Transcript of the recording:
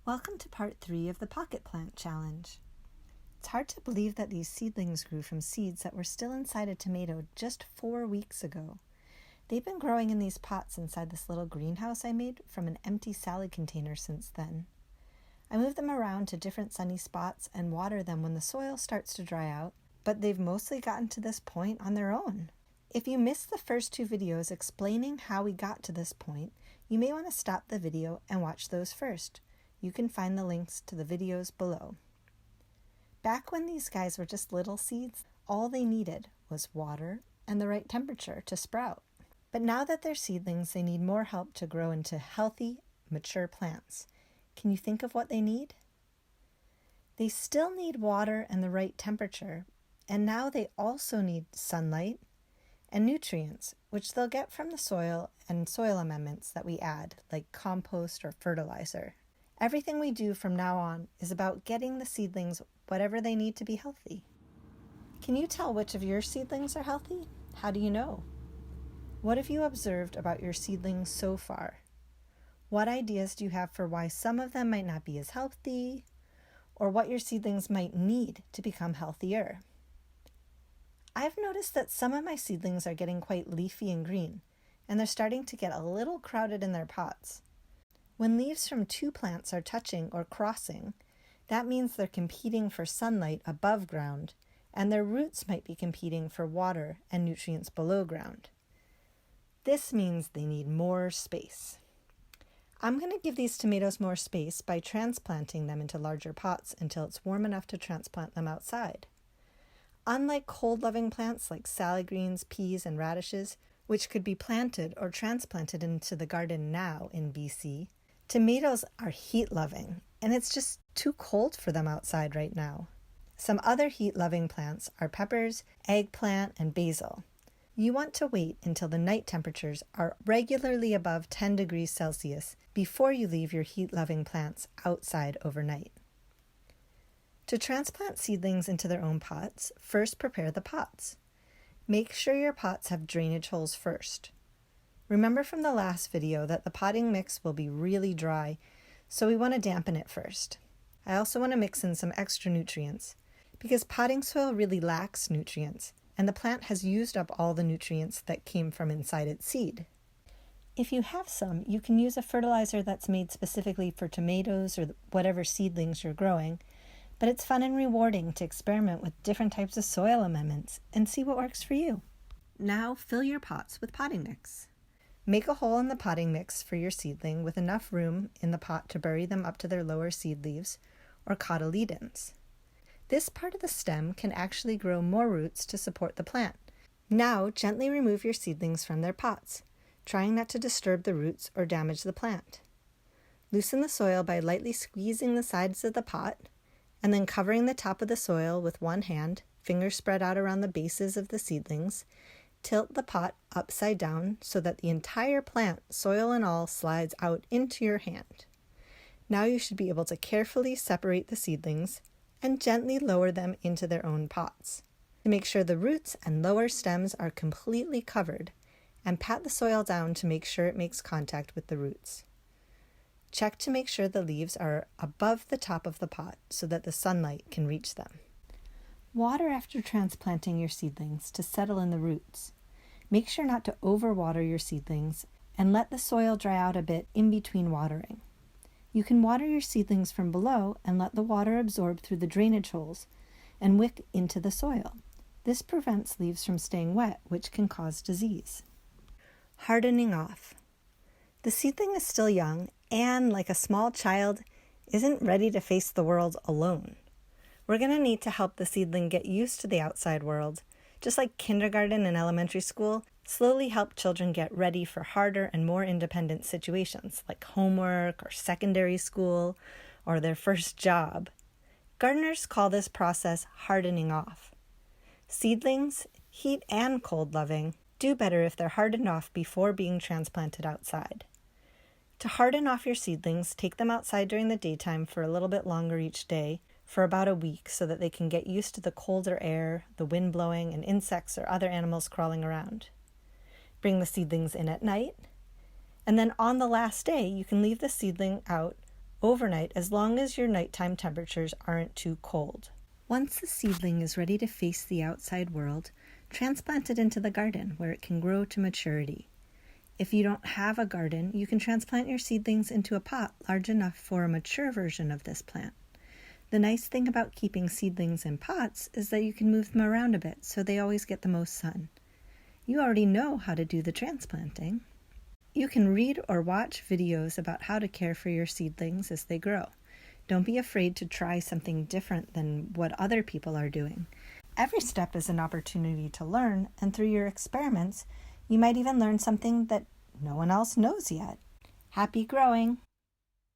Welcome to part 3 of the Pocket Plant Challenge. It's hard to believe that these seedlings grew from seeds that were still inside a tomato just 4 weeks ago. They've been growing in these pots inside this little greenhouse I made from an empty salad container since then. I move them around to different sunny spots and water them when the soil starts to dry out, but they've mostly gotten to this point on their own. If you missed the first 2 videos explaining how we got to this point, you may want to stop the video and watch those first. You can find the links to the videos below. Back when these guys were just little seeds, all they needed was water and the right temperature to sprout. But now that they're seedlings, they need more help to grow into healthy, mature plants. Can you think of what they need? They still need water and the right temperature, and now they also need sunlight and nutrients, which they'll get from the soil and soil amendments that we add, like compost or fertilizer. Everything we do from now on is about getting the seedlings whatever they need to be healthy. Can you tell which of your seedlings are healthy? How do you know? What have you observed about your seedlings so far? What ideas do you have for why some of them might not be as healthy, or what your seedlings might need to become healthier? I've noticed that some of my seedlings are getting quite leafy and green, and they're starting to get a little crowded in their pots. When leaves from 2 plants are touching or crossing, that means they're competing for sunlight above ground, and their roots might be competing for water and nutrients below ground. This means they need more space. I'm going to give these tomatoes more space by transplanting them into larger pots until it's warm enough to transplant them outside. Unlike cold-loving plants like salad greens, peas, and radishes, which could be planted or transplanted into the garden now in BC, tomatoes are heat-loving, and it's just too cold for them outside right now. Some other heat-loving plants are peppers, eggplant, and basil. You want to wait until the night temperatures are regularly above 10 degrees Celsius before you leave your heat-loving plants outside overnight. To transplant seedlings into their own pots, first prepare the pots. Make sure your pots have drainage holes first. Remember from the last video that the potting mix will be really dry, so we want to dampen it first. I also want to mix in some extra nutrients, because potting soil really lacks nutrients, and the plant has used up all the nutrients that came from inside its seed. If you have some, you can use a fertilizer that's made specifically for tomatoes or whatever seedlings you're growing, but it's fun and rewarding to experiment with different types of soil amendments and see what works for you. Now fill your pots with potting mix. Make a hole in the potting mix for your seedling with enough room in the pot to bury them up to their lower seed leaves or cotyledons. This part of the stem can actually grow more roots to support the plant. Now gently remove your seedlings from their pots, trying not to disturb the roots or damage the plant. Loosen the soil by lightly squeezing the sides of the pot, and then covering the top of the soil with one hand, fingers spread out around the bases of the seedlings. Tilt the pot upside down so that the entire plant, soil and all, slides out into your hand. Now you should be able to carefully separate the seedlings and gently lower them into their own pots. To make sure the roots and lower stems are completely covered, and pat the soil down to make sure it makes contact with the roots. Check to make sure the leaves are above the top of the pot so that the sunlight can reach them. Water after transplanting your seedlings to settle in the roots. Make sure not to overwater your seedlings and let the soil dry out a bit in between watering. You can water your seedlings from below and let the water absorb through the drainage holes and wick into the soil. This prevents leaves from staying wet, which can cause disease. Hardening off. The seedling is still young and, like a small child, isn't ready to face the world alone. We're going to need to help the seedling get used to the outside world. Just like kindergarten and elementary school, slowly help children get ready for harder and more independent situations, like homework or secondary school or their first job. Gardeners call this process hardening off. Seedlings, heat and cold loving, do better if they're hardened off before being transplanted outside. To harden off your seedlings, take them outside during the daytime for a little bit longer each day, for about a week, so that they can get used to the colder air, the wind blowing, and insects or other animals crawling around. Bring the seedlings in at night, and then on the last day, you can leave the seedling out overnight as long as your nighttime temperatures aren't too cold. Once the seedling is ready to face the outside world, transplant it into the garden where it can grow to maturity. If you don't have a garden, you can transplant your seedlings into a pot large enough for a mature version of this plant. The nice thing about keeping seedlings in pots is that you can move them around a bit so they always get the most sun. You already know how to do the transplanting. You can read or watch videos about how to care for your seedlings as they grow. Don't be afraid to try something different than what other people are doing. Every step is an opportunity to learn, and through your experiments, you might even learn something that no one else knows yet. Happy growing!